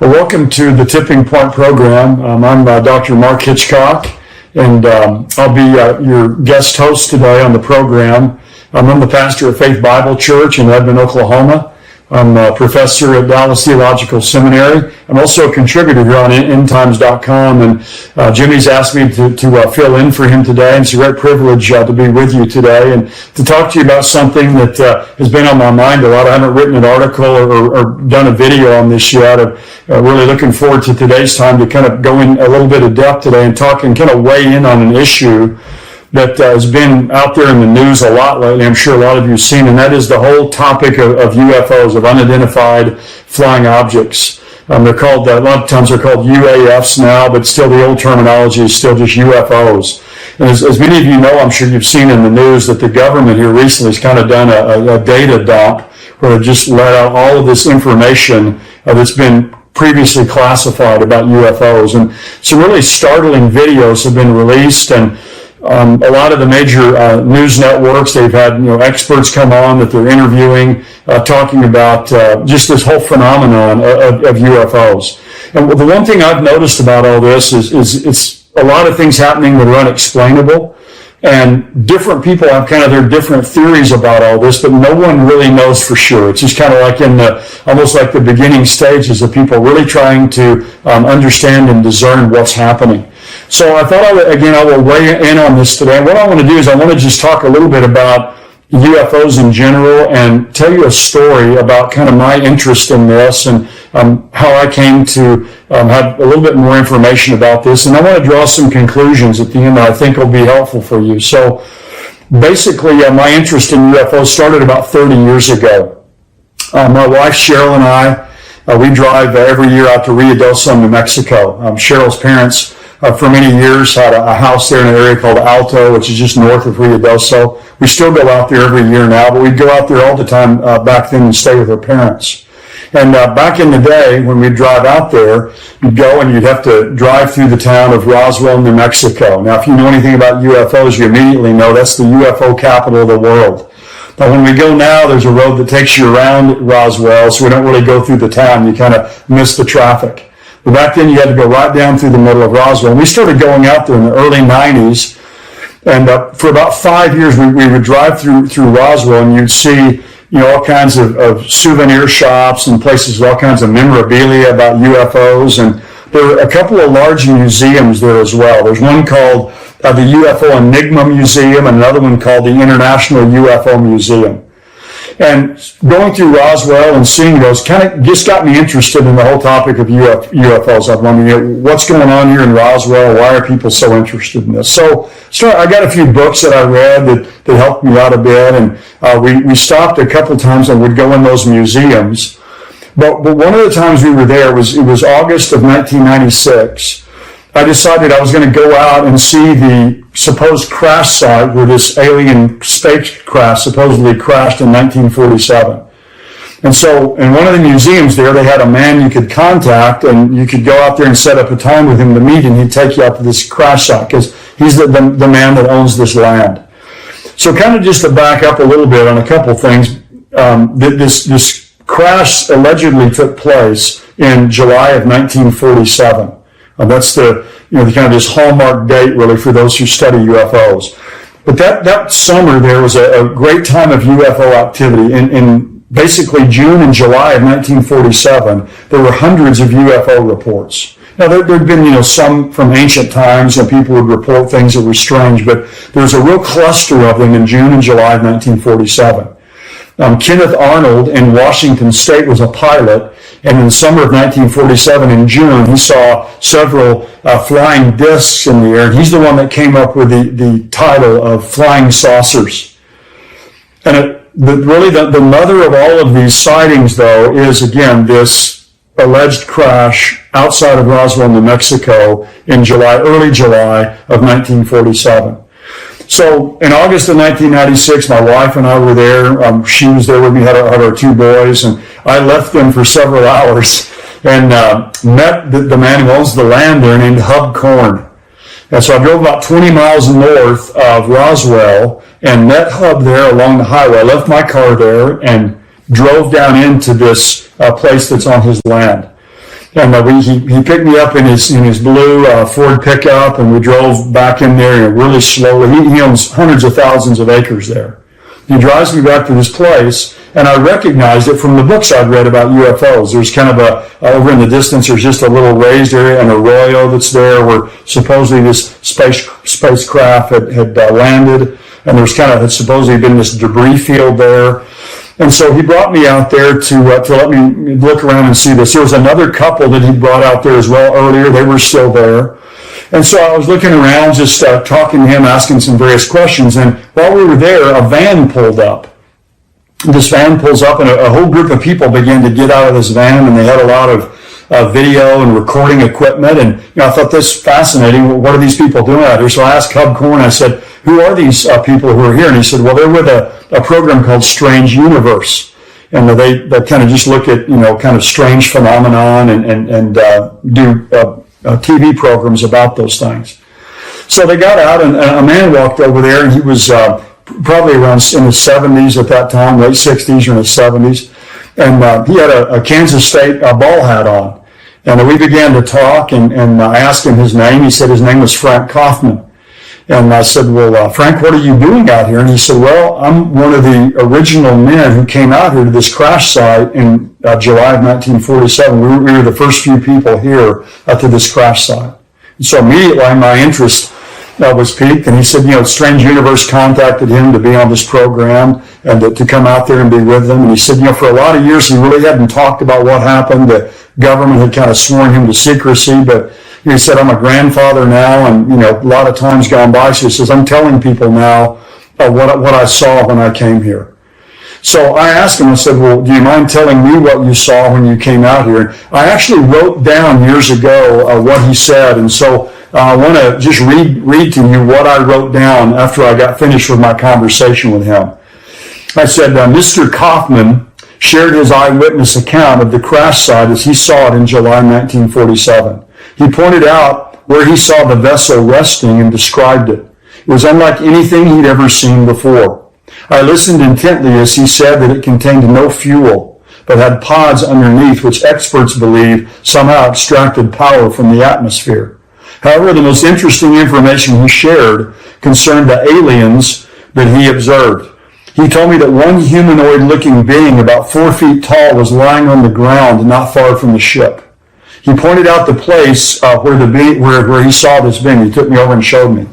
Well, welcome to the Tipping Point program. I'm Dr. Mark Hitchcock, and I'll be your guest host today on the program. I'm the pastor of Faith Bible Church in Edmond, Oklahoma. I'm a professor at Dallas Theological Seminary. I'm also a contributor here on endtimes.com, and Jimmy's asked me to fill in for him today, and it's a great privilege to be with you today and to talk to you about something that has been on my mind a lot. I haven't written an article or done a video on this yet. I'm really looking forward to today's time to kind of go in a little bit of depth today and talk and kind of weigh in on an issue that has been out there in the news a lot lately. I'm sure a lot of you have seen, and that is the whole topic of UFOs, of unidentified flying objects. They're called, a lot of times they're called UAFs now, but still the old terminology is still just UFOs. And as many of you know, I'm sure you've seen in the news that the government here recently has kind of done a data dump where they just let out all of this information that's been previously classified about UFOs. And some really startling videos have been released, and a lot of the major news networks, they've had experts come on that they're interviewing, talking about just this whole phenomenon of UFOs. And the one thing I've noticed about all this is it's a lot of things happening that are unexplainable, and different people have kind of their different theories about all this, but no one really knows for sure. It's just kind of like almost like the beginning stages of people really trying to understand and discern what's happening. So I thought, I will weigh in on this today. And what I want to do is I want to just talk a little bit about UFOs in general and tell you a story about kind of my interest in this and how I came to have a little bit more information about this. And I want to draw some conclusions at the end that I think will be helpful for you. So basically, my interest in UFOs started about 30 years ago. My wife, Cheryl, and I, we drive every year out to Ruidoso, New Mexico. Cheryl's parents for many years had a house there in an area called Alto, which is just north of Ruidoso. We still go out there every year now, but we'd go out there all the time back then and stay with her parents. And back in the day, when we'd drive out there, you'd go and you'd have to drive through the town of Roswell, New Mexico. Now, if you know anything about UFOs, you immediately know that's the UFO capital of the world. But when we go now, there's a road that takes you around Roswell, so we don't really go through the town. You kind of miss the traffic. But back then, you had to go right down through the middle of Roswell. And we started going out there in the early 90s. And for about 5 years, we would drive through Roswell, and you'd see all kinds of souvenir shops and places with all kinds of memorabilia about UFOs. And there were a couple of large museums there as well. There's one called the UFO Enigma Museum and another one called the International UFO Museum. And going through Roswell and seeing those kind of just got me interested in the whole topic of UFOs. I'm wondering, what's going on here in Roswell? Why are people so interested in this? So I got a few books that I read that helped me out a bit, and we stopped a couple times and would go in those museums. But one of the times we were there it was August of 1996. I decided I was going to go out and see the supposed crash site where this alien spacecraft supposedly crashed in 1947. And so in one of the museums there, they had a man you could contact, and you could go out there and set up a time with him to meet, and he'd take you out to this crash site because he's the man that owns this land. So kind of just to back up a little bit on a couple things, this crash allegedly took place in July of 1947. That's the kind of this hallmark date really for those who study UFOs. But that summer there was a great time of UFO activity. In basically June and July of 1947, there were hundreds of UFO reports. Now there'd been some from ancient times, and people would report things that were strange, but there was a real cluster of them in June and July of 1947. Kenneth Arnold in Washington State was a pilot, and in the summer of 1947, in June, he saw several flying discs in the air, and he's the one that came up with the title of flying saucers. And really the mother of all of these sightings, though, is, again, this alleged crash outside of Roswell, New Mexico in early July of 1947. So in August of 1996, my wife and I were there. She was there with me, had our two boys, and I left them for several hours and met the man who owns the land there named Hub Korn. And so I drove about 20 miles north of Roswell and met Hub there along the highway. I left my car there and drove down into this place that's on his land. And he picked me up in his blue Ford pickup, and we drove back in there really slowly. He owns hundreds of thousands of acres there. He drives me back to this place, and I recognized it from the books I'd read about UFOs. There's kind of over in the distance, there's just a little raised area, an arroyo that's there where supposedly this spacecraft had landed, and there's had supposedly been this debris field there. And so he brought me out there to let me look around and see this. There was another couple that he brought out there as well earlier. They were still there. And so I was looking around, just talking to him, asking some various questions. And while we were there, a van pulled up. This van pulls up, and a whole group of people began to get out of this van, and they had a lot of video and recording equipment. And I thought this fascinating. What are these people doing out here? So I asked Cub Corn, I said, who are these people who are here? And he said, well, they're with a program called Strange Universe. And they kind of just look at, kind of strange phenomenon and do TV programs about those things. So they got out, and a man walked over there, and he was probably around in his 70s at that time, late 60s or in his 70s. And he had a Kansas State ball hat on. And we began to talk, and I asked him his name. He said his name was Frank Kaufman. And I said, well, Frank, what are you doing out here? And he said, well, I'm one of the original men who came out here to this crash site in July of 1947. We were the first few people here to this crash site. And so immediately my interest was piqued. And he said, Strange Universe contacted him to be on this program and to come out there and be with them. And he said, for a lot of years, he really hadn't talked about what happened. The government had kind of sworn him to secrecy, but he said, I'm a grandfather now, and, a lot of time's gone by. So he says, I'm telling people now what I saw when I came here. So I asked him, I said, well, do you mind telling me what you saw when you came out here? And I actually wrote down years ago what he said, and so I want to just read to you what I wrote down after I got finished with my conversation with him. I said, Mr. Kaufman shared his eyewitness account of the crash site as he saw it in July 1947. He pointed out where he saw the vessel resting and described it. It was unlike anything he'd ever seen before. I listened intently as he said that it contained no fuel, but had pods underneath which experts believe somehow extracted power from the atmosphere. However, the most interesting information he shared concerned the aliens that he observed. He told me that one humanoid-looking being about 4 feet tall was lying on the ground not far from the ship. He pointed out the place where he saw this being. He took me over and showed me.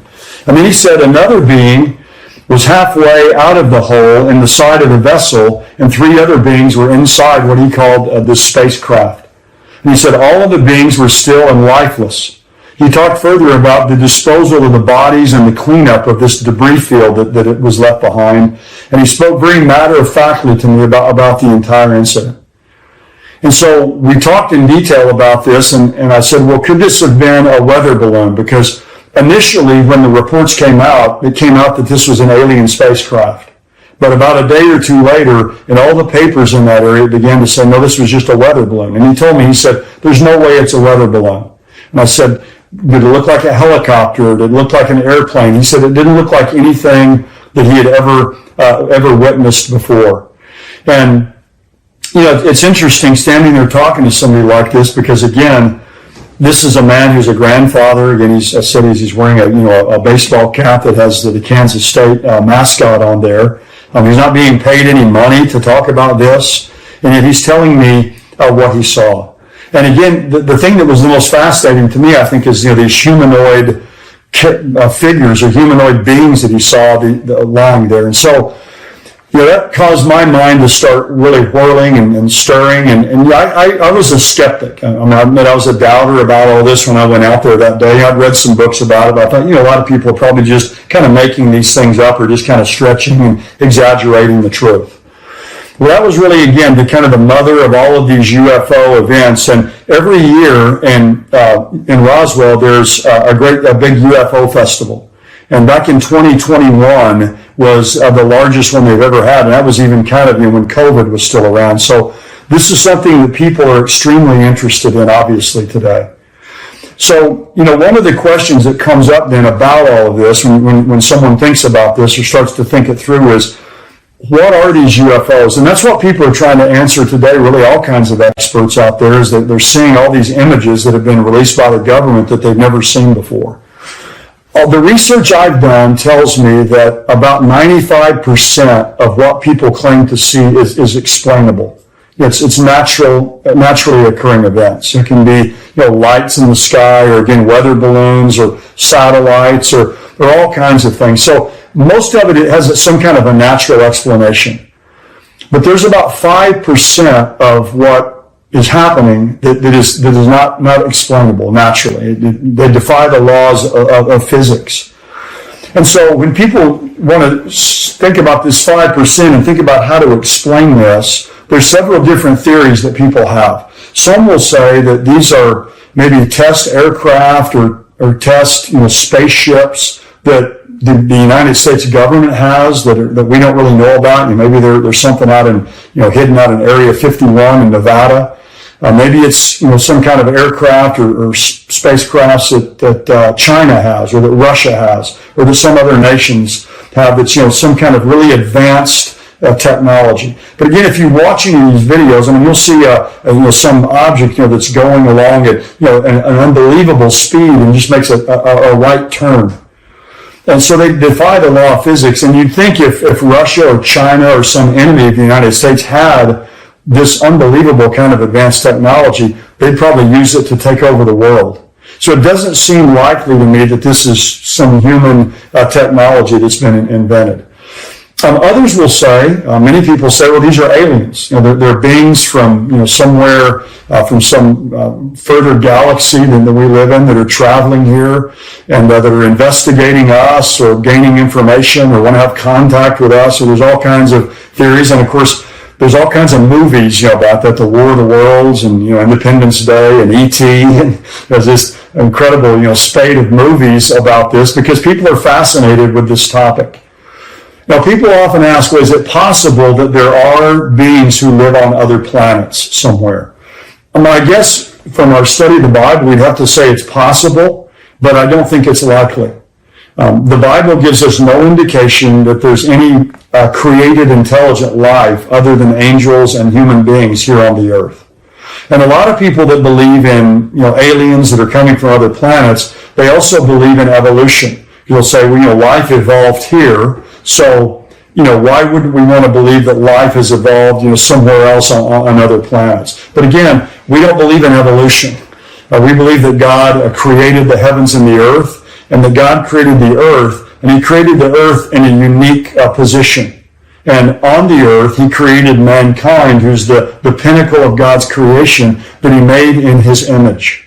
And then he said another being was halfway out of the hole in the side of the vessel, and 3 other beings were inside what he called this spacecraft. And he said all of the beings were still and lifeless. He talked further about the disposal of the bodies and the cleanup of this debris field that it was left behind. And he spoke very matter-of-factly to me about the entire incident. And so we talked in detail about this, and I said, well, could this have been a weather balloon? Because initially, when the reports came out, it came out that this was an alien spacecraft. But about a day or two later, in all the papers in that area began to say, no, this was just a weather balloon. And he told me, he said, there's no way it's a weather balloon. And I said, did it look like a helicopter? Did it look like an airplane? He said it didn't look like anything that he had ever witnessed before. And it's interesting standing there talking to somebody like this because, again, this is a man who's a grandfather. Again, he's wearing a baseball cap that has the Kansas State mascot on there. He's not being paid any money to talk about this, and yet he's telling me what he saw. And again, the thing that was the most fascinating to me, I think, is these humanoid figures or humanoid beings that he saw lying there. And so, that caused my mind to start really whirling and stirring. And I was a skeptic. I admit I was a doubter about all this when I went out there that day. I'd read some books about it. But I thought, a lot of people are probably just kind of making these things up or just kind of stretching and exaggerating the truth. Well, that was really, again, the mother of all of these UFO events. And every year in Roswell, there's a big UFO festival. And back in 2021 was the largest one they've ever had. And that was even when COVID was still around. So this is something that people are extremely interested in, obviously, today. So, one of the questions that comes up then about all of this when someone thinks about this or starts to think it through is, what are these UFOs? And that's what people are trying to answer today. Really, all kinds of experts out there is that they're seeing all these images that have been released by the government that they've never seen before. The research I've done tells me that about 95% of what people claim to see is explainable. It's naturally occurring events. It can be, lights in the sky, or again, weather balloons, or satellites, or all kinds of things. So most of it has some kind of a natural explanation. But there's about 5% of what is happening that is not explainable naturally. They defy the laws of physics. And so when people want to think about this 5% and think about how to explain this, there's several different theories that people have. Some will say that these are maybe test aircraft or test spaceships that the United States government has that we don't really know about. Maybe there's something out in hidden out in Area 51 in Nevada. Maybe it's some kind of aircraft or spacecrafts that China has, or that Russia has, or that some other nations have. That's some kind of really advanced technology. But again, if you're watching these videos, you'll see some object that's going along at an unbelievable speed and just makes a right turn. And so they defy the law of physics. And you'd think if Russia or China or some enemy of the United States had this unbelievable kind of advanced technology, they'd probably use it to take over the world. So it doesn't seem likely to me that this is some human technology that's been invented. Others will say, many people say, well, these are aliens. They're beings from somewhere, from some further galaxy than we live in, that are traveling here and that are investigating us or gaining information or want to have contact with us. So there's all kinds of theories, and of course, there's all kinds of movies about that, the War of the Worlds and Independence Day and E.T. and there's this incredible spate of movies about this because people are fascinated with this topic. Now, people often ask, well, is it possible that there are beings who live on other planets somewhere? I guess from our study of the Bible, we'd have to say it's possible, but I don't think it's likely. The Bible gives us no indication that there's any created intelligent life other than angels and human beings here on the earth. And a lot of people that believe in aliens that are coming from other planets, they also believe in evolution. You'll say, well, life evolved here, so why wouldn't we want to believe that life has evolved somewhere else on other planets? But again, we don't believe in evolution. We believe that God created the heavens and the earth, and that God created the earth, and He created the earth in a unique position. And on the earth, He created mankind, who's the pinnacle of God's creation that He made in His image.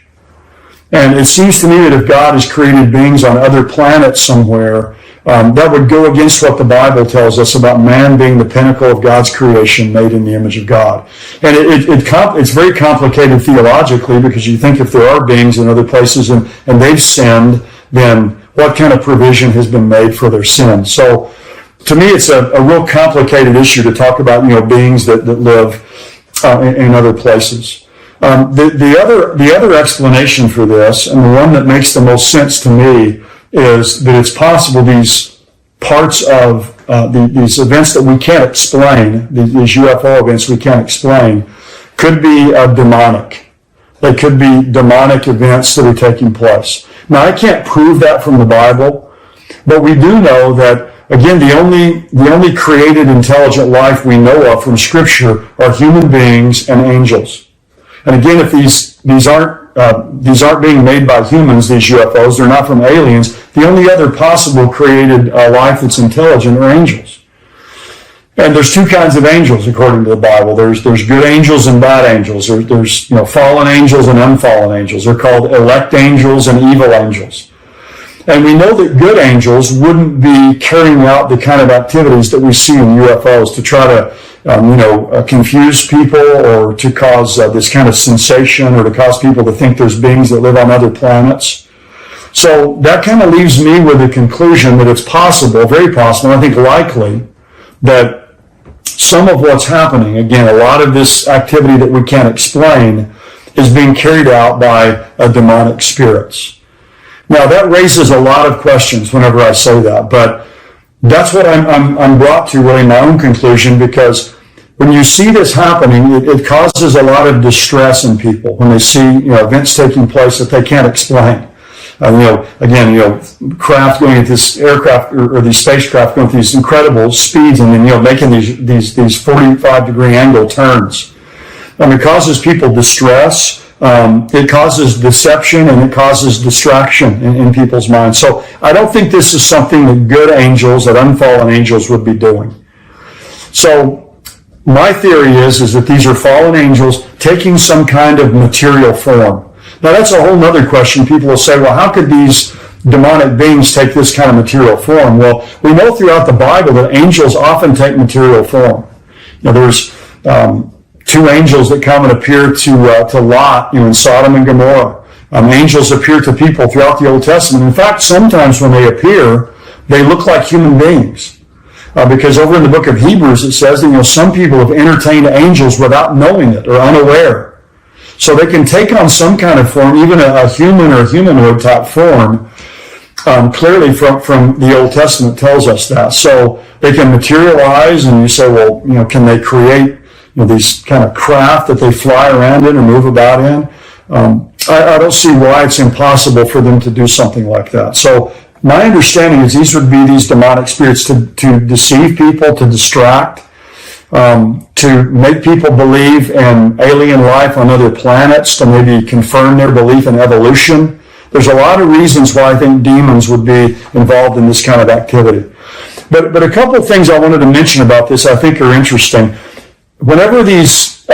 And it seems to me that if God has created beings on other planets somewhere, that would go against what the Bible tells us about man being the pinnacle of God's creation, made in the image of God. And it's very complicated theologically, because you think if there are beings in other places and they've sinned, then what kind of provision has been made for their sin? So to me, it's a real complicated issue to talk about beings that live in other places. The other explanation for this, and the one that makes the most sense to me, is that it's possible these parts of these events that we can't explain, these UFO events we can't explain, could be demonic. They could be demonic events that are taking place. Now, I can't prove that from the Bible, but we do know that, again, the only created intelligent life we know of from Scripture are human beings and angels. And again, if these aren't being made by humans, these UFOs, they're not from aliens, the only other possible created life that's intelligent are angels. And there's two kinds of angels according to the Bible. There's good angels and bad angels. There's fallen angels and unfallen angels. They're called elect angels and evil angels. And we know that good angels wouldn't be carrying out the kind of activities that we see in UFOs to try to confuse people, or to cause this kind of sensation, or to cause people to think there's beings that live on other planets. So that kind of leaves me with the conclusion that it's possible, very possible, I think likely, that some of what's happening, again, a lot of this activity that we can't explain, is being carried out by demonic spirits. Now, that raises a lot of questions whenever I say that, but That's what I'm brought to really my own conclusion, because when you see this happening, it causes a lot of distress in people when they see events taking place that they can't explain. Craft going at this aircraft or these spacecraft going at these incredible speeds, and then making these 45-degree angle turns. It causes people distress. It causes deception, and it causes distraction in people's minds. So I don't think this is something that good angels, that unfallen angels would be doing. So my theory is that these are fallen angels taking some kind of material form. Now that's a whole other question. People will say, well, how could these demonic beings take this kind of material form? Well, we know throughout the Bible that angels often take material form. There's two angels that come and appear to Lot, in Sodom and Gomorrah. Angels appear to people throughout the Old Testament. In fact, sometimes when they appear, they look like human beings. Because over in the book of Hebrews, it says that some people have entertained angels without knowing it or unaware. So they can take on some kind of form, even a human or humanoid type form. Clearly from the Old Testament tells us that. So they can materialize, and you say, well, can they create these kind of craft that they fly around in or move about in? I don't see why it's impossible for them to do something like that. So my understanding is these would be these demonic spirits to deceive people, to distract, to make people believe in alien life on other planets, to maybe confirm their belief in evolution. There's a lot of reasons why I think demons would be involved in this kind of activity. But a couple of things I wanted to mention about this I think are interesting. Whenever these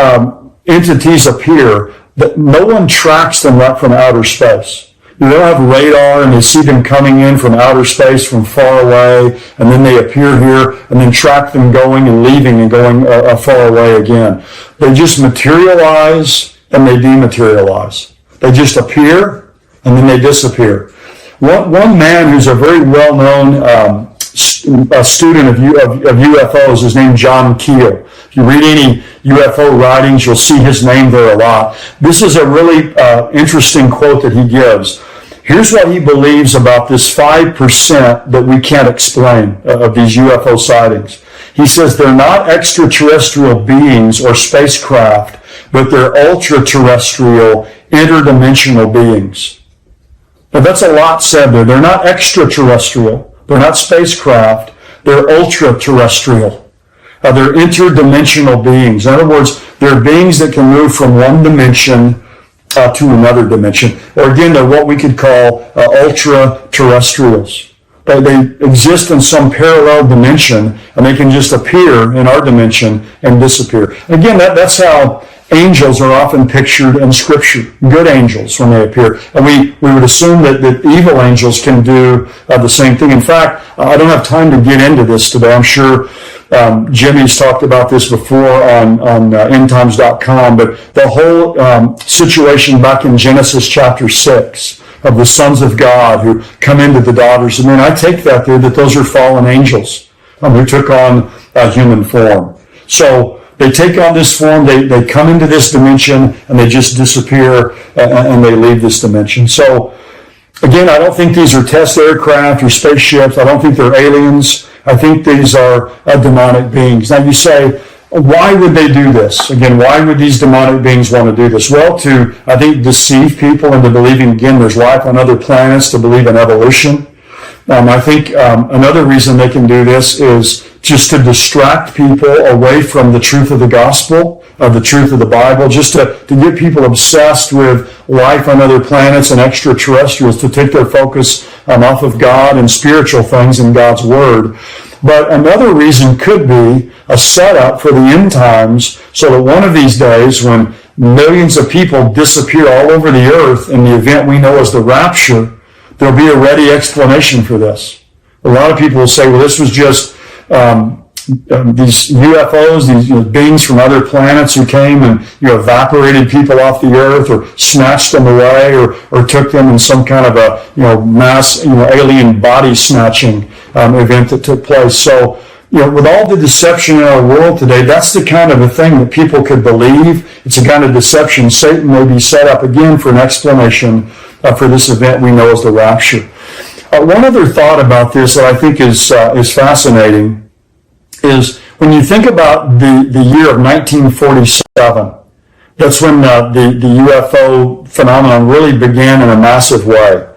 entities appear, no one tracks them right from outer space. They don't have radar, and they see them coming in from outer space from far away, and then they appear here, and then track them going and leaving and going far away again. They just materialize, and they dematerialize. They just appear, and then they disappear. One man who's a very well-known student of UFOs is named John Keel. If you read any UFO writings, you'll see his name there a lot. This is a really interesting quote that he gives. Here's what he believes about this 5% that we can't explain of these UFO sightings. He says they're not extraterrestrial beings or spacecraft, but they're ultra-terrestrial, interdimensional beings. Now that's a lot said there. They're not extraterrestrial. They're not spacecraft. They're ultra-terrestrial. They're interdimensional beings. In other words, they're beings that can move from one dimension to another dimension. Or again, they're what we could call ultra-terrestrials. They exist in some parallel dimension, and they can just appear in our dimension and disappear. Again, that's how angels are often pictured in Scripture. Good angels when they appear. And we would assume that evil angels can do the same thing. In fact, I don't have time to get into this today. I'm sure Jimmy's talked about this before on endtimes.com, but the whole situation back in Genesis chapter 6 of the sons of God who come into the daughters of men, I take that there that those are fallen angels who took on a human form. So they take on this form, they come into this dimension, and they just disappear, and they leave this dimension. So, again, I don't think these are test aircraft or spaceships. I don't think they're aliens. I think these are demonic beings. Now you say, why would they do this? Again, why would these demonic beings want to do this? Well, to, I think, deceive people into believing, again, there's life on other planets, to believe in evolution. I think another reason they can do this is just to distract people away from the truth of the gospel, of the truth of the Bible, just to get people obsessed with life on other planets and extraterrestrials, to take their focus off of God and spiritual things in God's Word. But another reason could be a setup for the end times, so that one of these days, when millions of people disappear all over the earth in the event we know as the rapture, there'll be a ready explanation for this. A lot of people will say, well, this was just these UFOs, these beings from other planets who came and evaporated people off the earth, or snatched them away, or took them in some kind of a mass alien body snatching event that took place. So with all the deception in our world today, that's the kind of a thing that people could believe. It's a kind of deception Satan may be set up again for an explanation for this event we know as the rapture. One other thought about this that I think is fascinating is when you think about the year of 1947, that's when the UFO phenomenon really began in a massive way.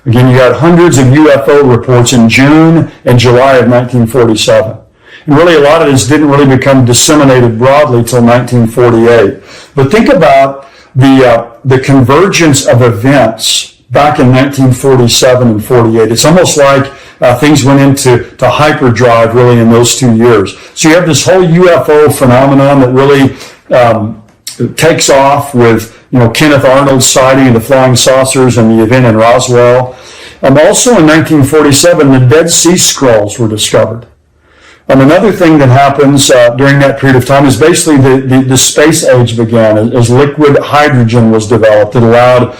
Again, you had hundreds of UFO reports in June and July of 1947. And really, a lot of this didn't really become disseminated broadly till 1948. But think about the convergence of events back in 1947 and 48. It's almost like things went into hyperdrive really in those 2 years. So you have this whole UFO phenomenon that really takes off with Kenneth Arnold's sighting of the flying saucers and the event in Roswell. Also in 1947, the Dead Sea Scrolls were discovered. Another thing that happens during that period of time is basically the space age began as liquid hydrogen was developed that allowed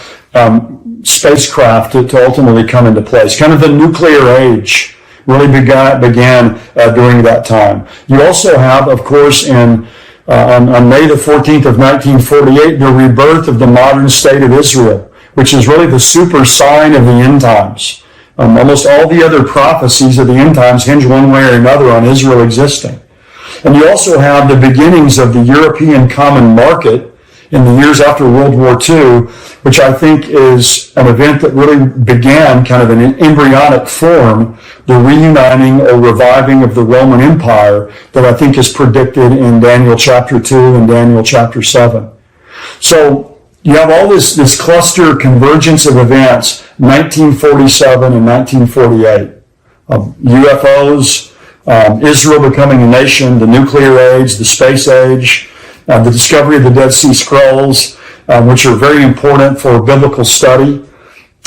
spacecraft to ultimately come into place. Kind of the nuclear age really began during that time. You also have, of course, on May the 14th of 1948, the rebirth of the modern state of Israel, which is really the super sign of the end times. Almost all the other prophecies of the end times hinge one way or another on Israel existing. And you also have the beginnings of the European common market in the years after World War II, which I think is an event that really began kind of in an embryonic form, the reuniting or reviving of the Roman Empire that I think is predicted in Daniel chapter 2 and Daniel chapter 7. So you have all this cluster convergence of events, 1947 and 1948. UFOs, Israel becoming a nation, the nuclear age, the space age, the discovery of the Dead Sea Scrolls, which are very important for biblical study,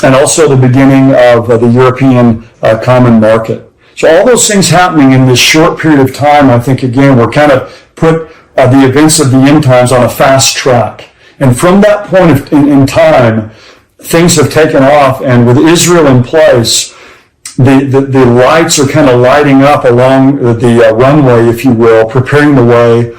and also the beginning of the European common market. So all those things happening in this short period of time, I think, again, we're kind of put the events of the end times on a fast track. And from that point in time, things have taken off, and with Israel in place, the lights are kind of lighting up along the runway, if you will, preparing the way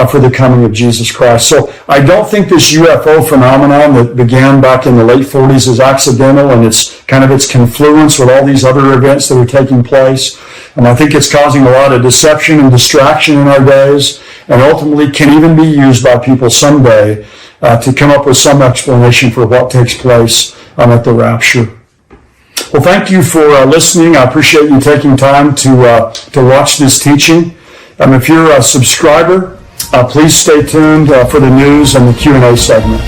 for the coming of Jesus Christ. So I don't think this UFO phenomenon that began back in the late 40s is accidental, and it's kind of its confluence with all these other events that are taking place. And I think it's causing a lot of deception and distraction in our days, and ultimately can even be used by people someday to come up with some explanation for what takes place at the rapture. Well, thank you for listening. I appreciate you taking time to watch this teaching. If you're a subscriber, please stay tuned for the news and the Q&A segment.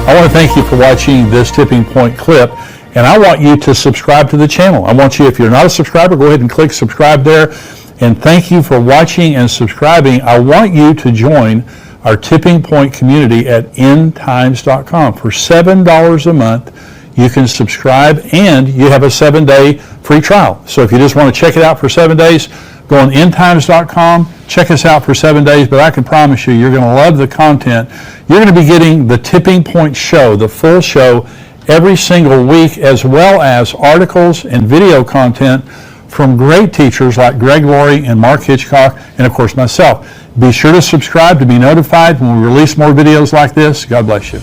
I want to thank you for watching this Tipping Point clip, and I want you to subscribe to the channel. I want you, if you're not a subscriber, go ahead and click subscribe there. And thank you for watching and subscribing. I want you to join our Tipping Point community at endtimes.com. For $7 a month, you can subscribe, and you have a 7-day free trial. So if you just want to check it out for 7 days, go on endtimes.com, check us out for 7 days, but I can promise you, you're going to love the content. You're going to be getting the Tipping Point show, the full show, every single week, as well as articles and video content from great teachers like Greg Laurie and Mark Hitchcock, and of course myself. Be sure to subscribe to be notified when we release more videos like this. God bless you.